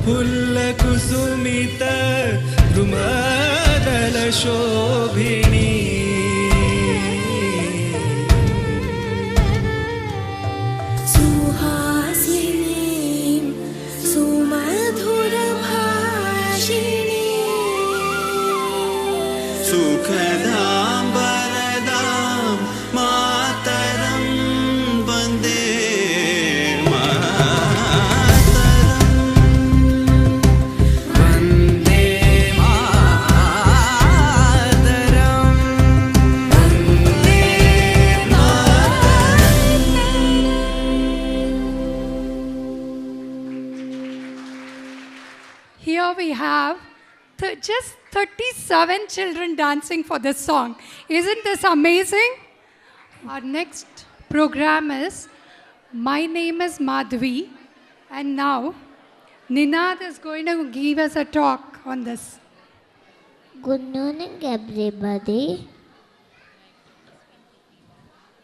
फुल्लकुसुमित द्रुमदलशोभिनी सुहासिनीं सुमधुरभाषिणी सुखदां वरदां मातरं Vande Mataram Vande Mataram Vande Mataram. Here we have just 37 children dancing for this song. Isn't this amazing? Our next program is My Name is Madhvi, and now Ninad is going to give us a talk on this. Good morning, everybody.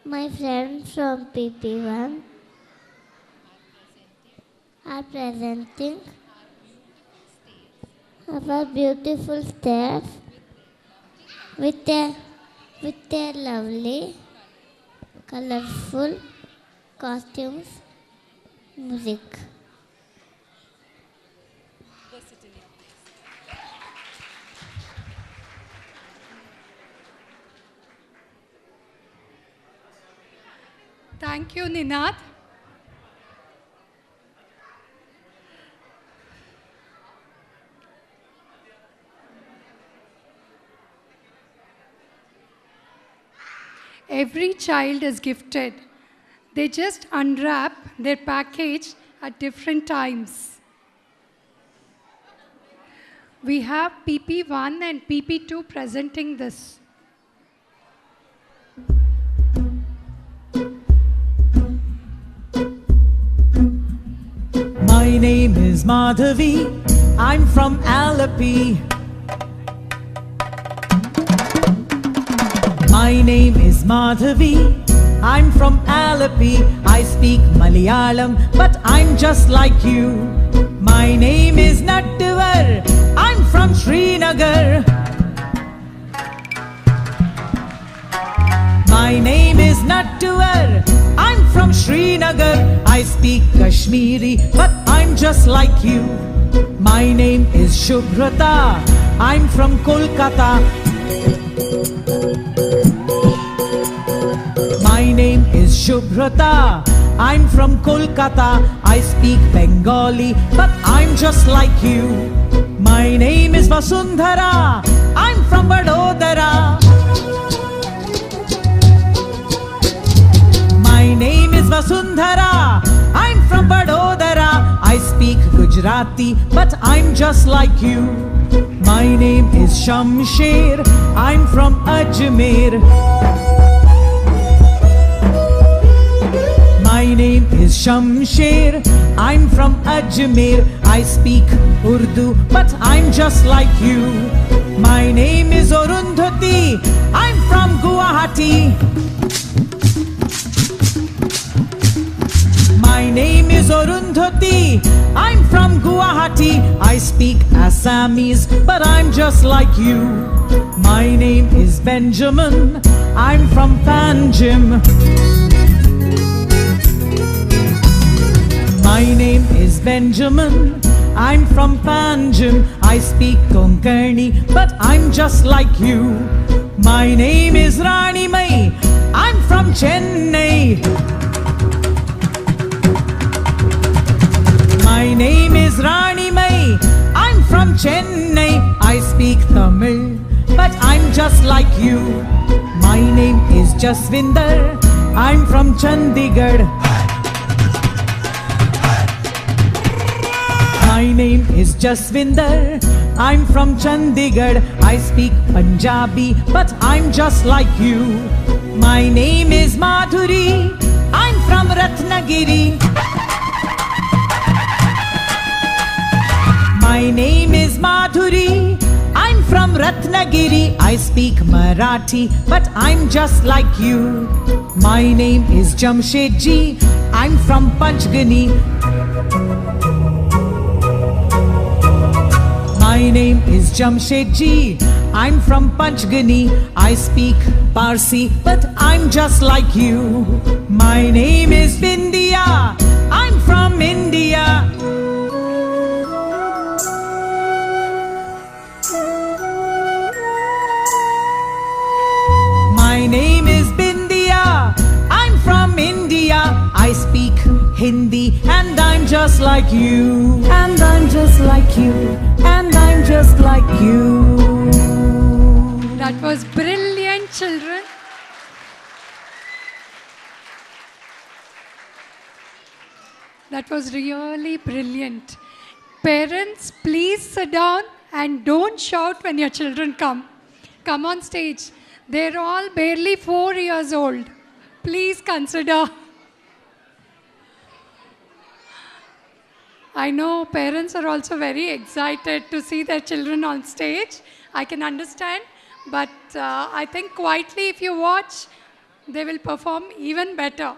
My friends from PP1 are presenting our beautiful staff with their lovely, colorful costumes, music. Thank you, Ninad. Every child is gifted. They just unwrap their package at different times. We have PP1 and PP2 presenting this. My name is Madhavi. I'm from Alapi. My name is Madhavi, I'm from Alapi. I speak Malayalam, but I'm just like you. My name is Nattuvar, I'm from Srinagar. My name is Nattuvar, I'm from Srinagar. I speak Kashmiri, but I'm just like you. My name is Shubhrata, I'm from Kolkata. My name is Shubhrata, I'm from Kolkata. I speak Bengali, but I'm just like you. My name is Vasundhara, I'm from Vadodara. My name is Vasundhara, I'm from Vadodara. I speak Gujarati, but I'm just like you. My name is Shamsher, I'm from Ajmer. My name is Shamsher, I'm from Ajmer. I speak Urdu, but I'm just like you. My name is Arundhati, I'm from Guwahati. My name is Arundhati, I'm from Guwahati. I speak Assamese, but I'm just like you. My name is Benjamin, I'm from Panjim. My name is Benjamin, I'm from Panjim. I speak Konkani, but I'm just like you. My name is Rani Mai, I'm from Chennai. My name is Rani Mai, I'm from Chennai. I speak Tamil, but I'm just like you. My name is Jasvinder, I'm from Chandigarh. My name is Jasvinder, I'm from Chandigarh. I speak Punjabi, but I'm just like you. My name is Madhuri, I'm from Ratnagiri. My name is Madhuri, I'm from Ratnagiri. I speak Marathi, but I'm just like you. My name is Jamshedji, I'm from Panchgani. My name is Jamshedji. I'm from Panchgani. I speak Parsi, but I'm just like you. My name is Bindiya. I'm from India. My name is Bindiya. I'm from India. I speak Hindi, and I'm just like you. And I'm just like you. And I'm just like you. That was brilliant, children. That was really brilliant. Parents, please sit down and don't shout when your children come. Come on stage. They're all barely 4 years old. Please consider. I know parents are also very excited to see their children on stage. I can understand. But I think quietly if you watch, they will perform even better.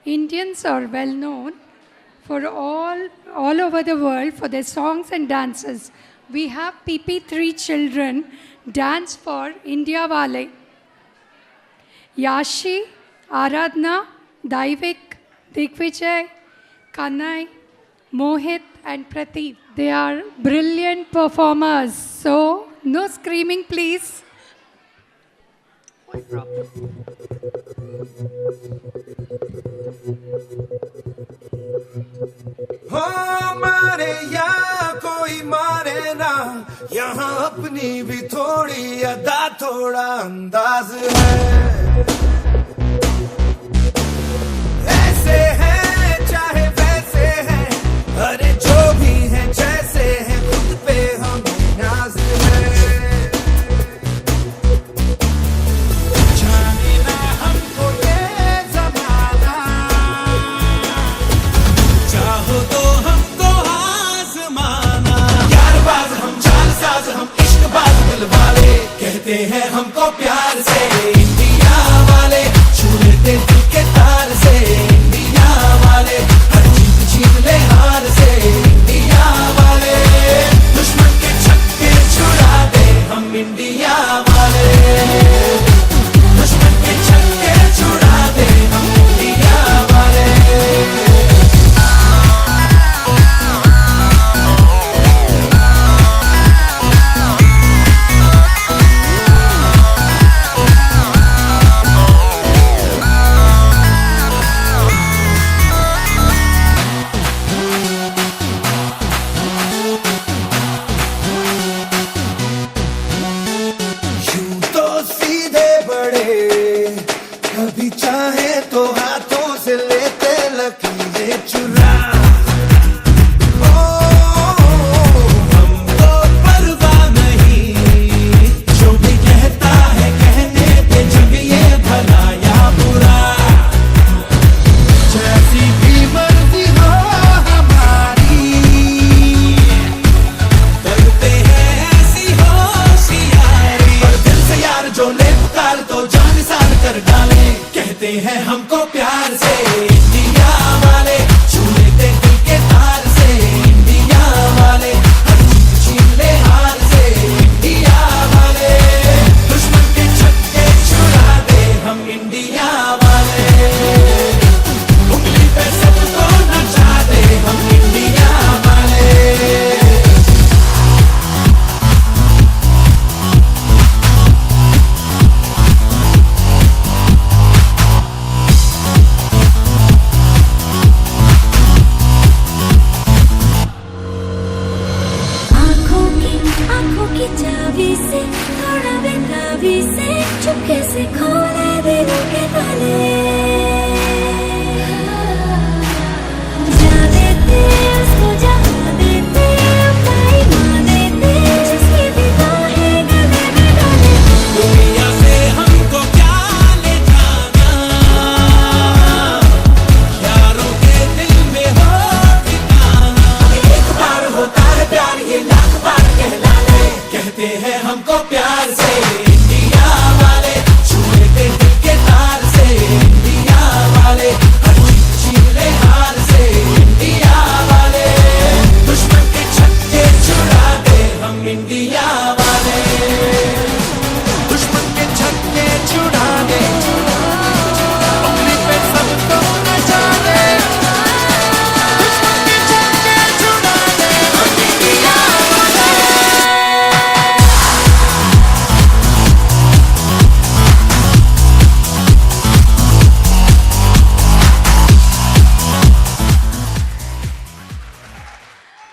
Indians are well known for all over the world for their songs and dances. We have PP3 children dance for India Wale. Yashi, Aradhna, Daivik, Digvijay, Kanai, Mohit and Prateep. They are brilliant performers. So, no screaming please. हो मारे या कोई मारे ना, यहाँ अपनी भी थोड़ी अदा थोड़ा अंदाज है। ऐसे हैं चाहे वैसे हैं, अरे जो भी हैं जैसे हैं, खुद पे हम नाज है। जाने ना हमको ये ज़माना, चाहो तो हमको आज़माना। यारबाज हम, चालसाज हम, इश्कबाज दिल वाले, कहते हैं हमको प्यार से इंडिया वाले, छू लेते दिल के तार से इंडिया वाले, हर जीत जीत ले हार से इंडिया वाले, दुश्मन के छक्के छुड़ा दे हम इंडिया वाले, दुश्मन के छक्के छुड़ा दे हम इंडिया वाले।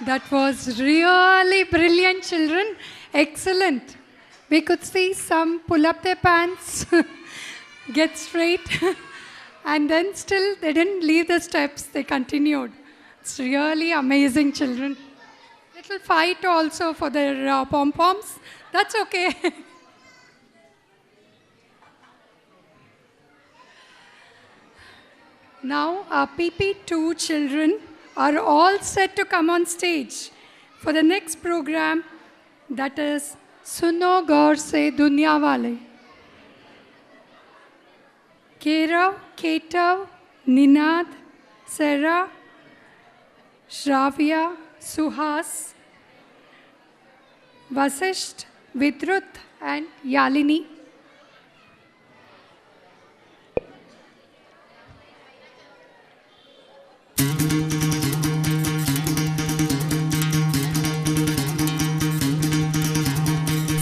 That was really brilliant, children. Excellent. We could see some pull up their pants, get straight, and then still they didn't leave the steps. They continued. It's really amazing, children. Little fight also for their pom-poms. That's okay. Now, our PP2 children are all set to come on stage for the next program, that is Suno Gaur Se Dunya Wale. Kerav, Ketav, Ninad, Sarah, Shravya, Suhas, Vasisht, Vidrut and Yalini.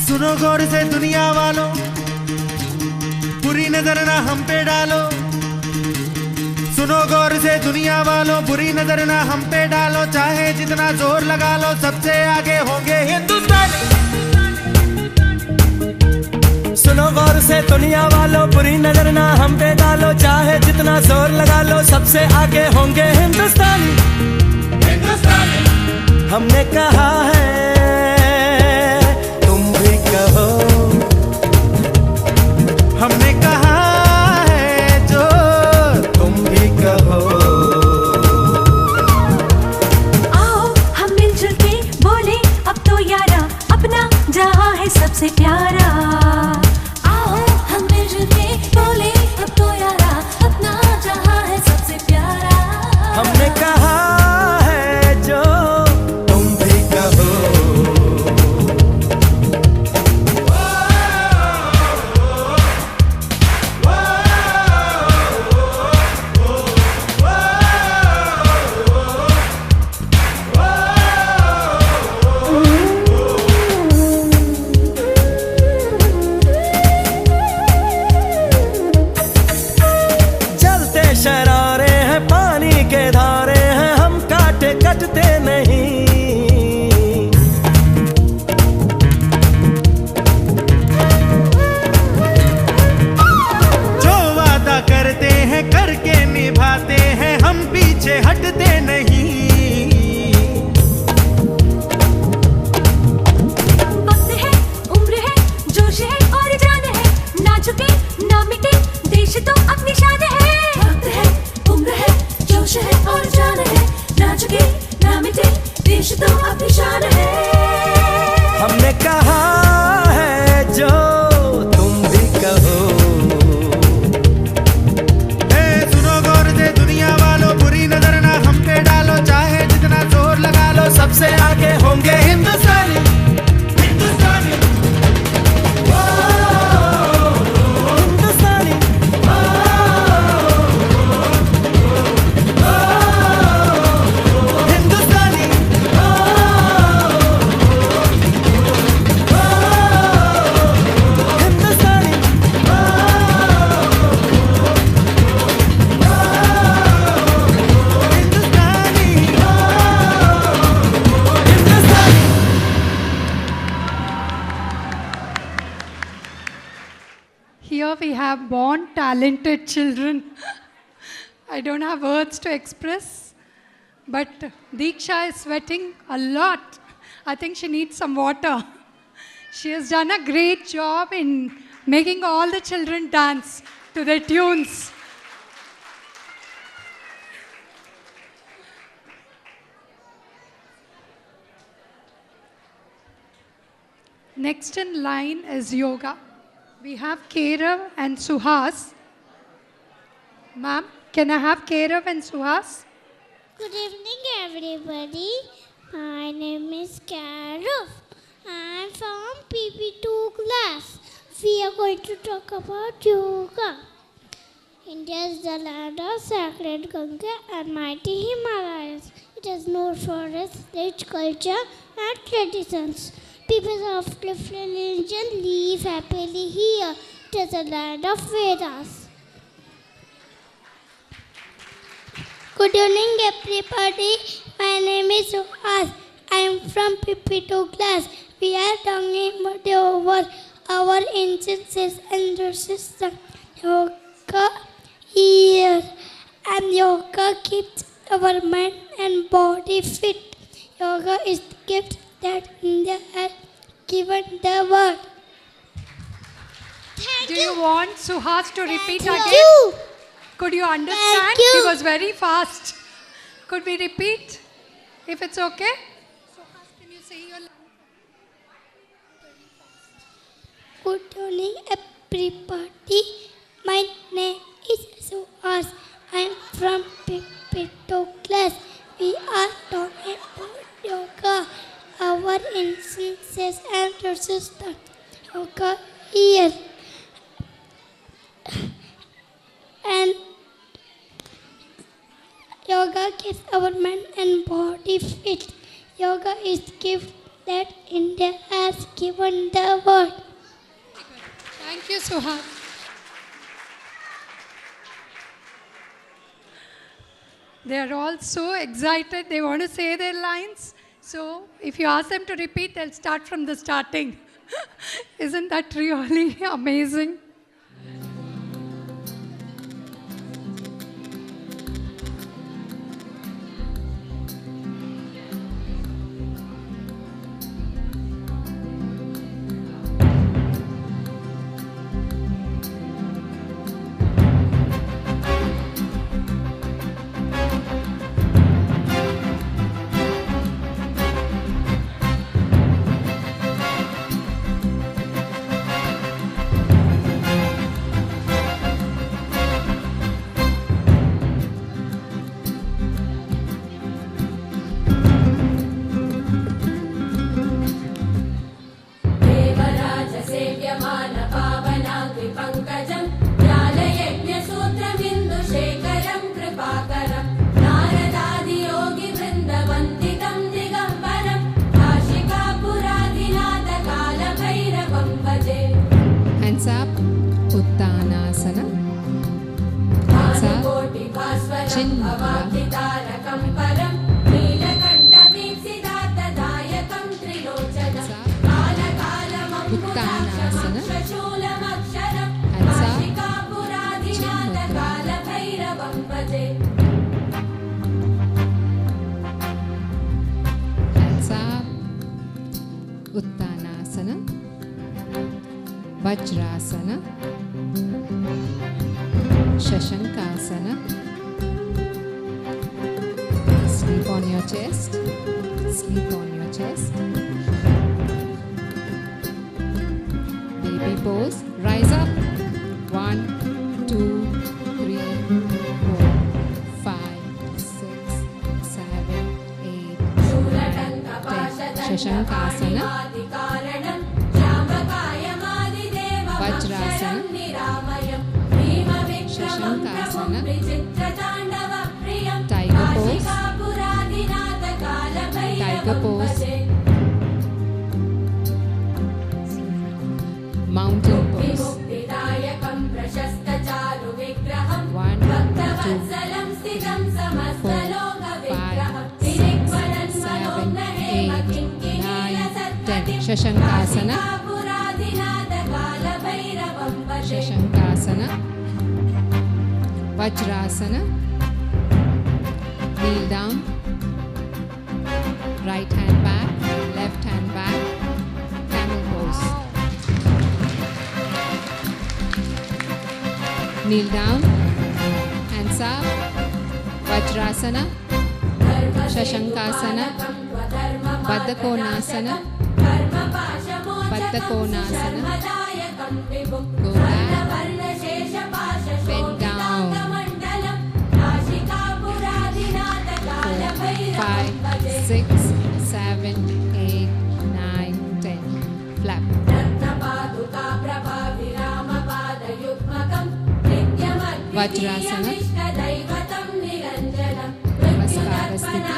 सुनो गौर से दुनिया वालों, बुरी नजर ना हम पे डालो। सुनो गौर से दुनिया वालों, बुरी नजर ना हम पे डालो। चाहे जितना जोर लगा लो, सबसे आगे होंगे हिंदुस्तानी। सुनो गौर से दुनिया वालों, बुरी नजर ना हम पे डालो। चाहे जितना जोर लगा लो, सबसे आगे होंगे हिंदुस्तानी। हमने कहा है, हमने कहा है जो तुम भी कहो। आओ हम मिलजुल के बोले अब तो यारा, अपना जहां है सबसे प्यारा। आओ हम मिलजुल के बोले अब तो यारा, अपना जहां है सबसे प्यारा। हमने कहा है जो तुम भी कहो। शरारे हैं, पानी के धारे हैं, हम काटे कटते नहीं। जो वादा करते हैं करके निभाते हैं, हम पीछे हटते नहीं। वक्त है, उम्र है, जोश है और जान है, ना झुके ना मिटे देश तो अपनी शान है। जोश है और जान है, ना झुके ना मिटे देश तो अपनी शान है। हमने कहा है जो तुम भी कहो। सुनो गौर से दुनिया वालों, बुरी नजर ना हम पे डालो। चाहे जितना जोर लगा लो, सबसे आगे होंगे हिंदुस्तानी। हिंदुस्तानी हिंदुस्तानी हिंदुस्तानी हिंदुस्तानी हिंदुस्तानी। Here we have born talented children. I don't have words to express, but Deeksha is sweating a lot. I think she needs some water. She has done a great job in making all the children dance to their tunes. Next in line is yoga. We have Kerav and Suhas. Ma'am, can I have Kerav and Suhas? Good evening, everybody. My name is Kerav. I'm from PP2 class. We are going to talk about yoga. India is the land of sacred Ganga and mighty Himalayas. It is known for its rich culture and traditions. People of different religions live happily here. It is the land of Vedas. Good evening, everybody. My name is Suhas. from PP2 class. We are talking about over our instances and the system. Yoga here. And yoga keeps our mind and body fit. Yoga is the gift that India has given the world. Do you want Suhas to repeat Thank again? you. Could you understand? Thank you. He was very fast. Could we repeat? If it's okay? Suhas, can you say your line? Good morning, everybody. My name is Suhas. I'm from PP2 class. We are talking about yoga, our instances and the system. Yoga here. And yoga keeps our mind and body fit. Yoga is the gift that India has given the world. Thank you, Suhas. They are all so excited. They want to say their lines. So if you ask them to repeat, they'll start from the starting. Isn't that really amazing? Hands up, Uttanasana. Hands up, Chin Uttanasana. Hands up, Hands up, Uttanasana. Vajrasana, Shashankasana. Sleep on your chest. Sleep on your chest. Baby pose. Rise up. 1, 2, 3, 4, 5, 6, 7, 8, 9, 10. Shashankasana. Vajrasana, Shashankasana, Tiger pose, Tiger pose, Mountain pose. 1, 2, 3, 4, 5, 6, 7, 8, 9, 10. Shashankasana. Shashankasana, Vajrasana, kneel down, right hand back, left hand back, camel pose. Kneel down, hands up, Vajrasana, Shashankasana, Baddha Konasana, Baddha Konasana. Go back, bend down. 4, 5, 6, 7, 8, 9, 10. Flap. Vajrasana. Namaskara sthiti.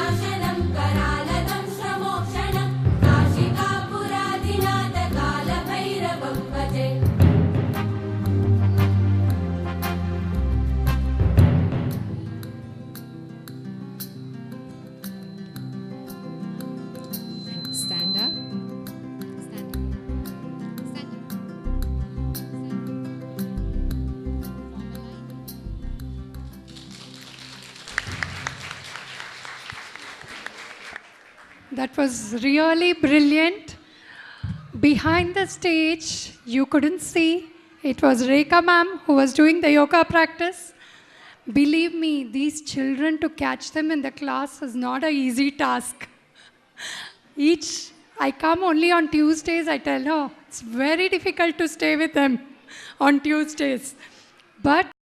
That was really brilliant. Behind the stage, you couldn't see. It was Rekha ma'am who was doing the yoga practice. Believe me, these children, to catch them in the class is not an easy task. I come only on Tuesdays, I tell her, it's very difficult to stay with them on Tuesdays. But